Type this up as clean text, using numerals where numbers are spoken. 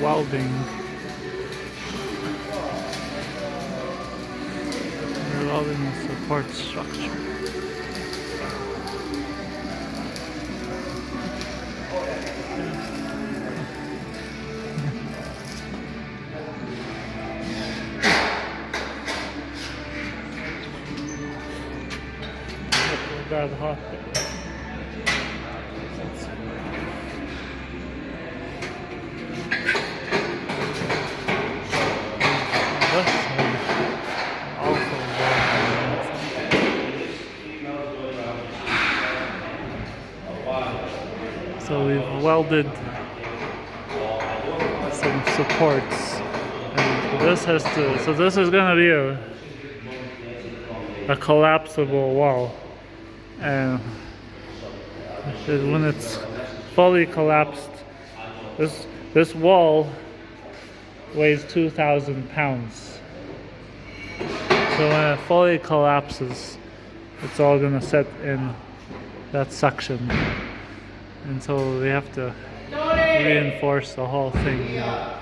welding. We're welding a support structure. Bad hot. So we've welded some supports, and this has to. So this is going to be a collapsible wall, and when it's fully collapsed, this wall weighs 2,000 pounds. So when it fully collapses, it's all going to set in that section. And so we have to reinforce the whole thing now.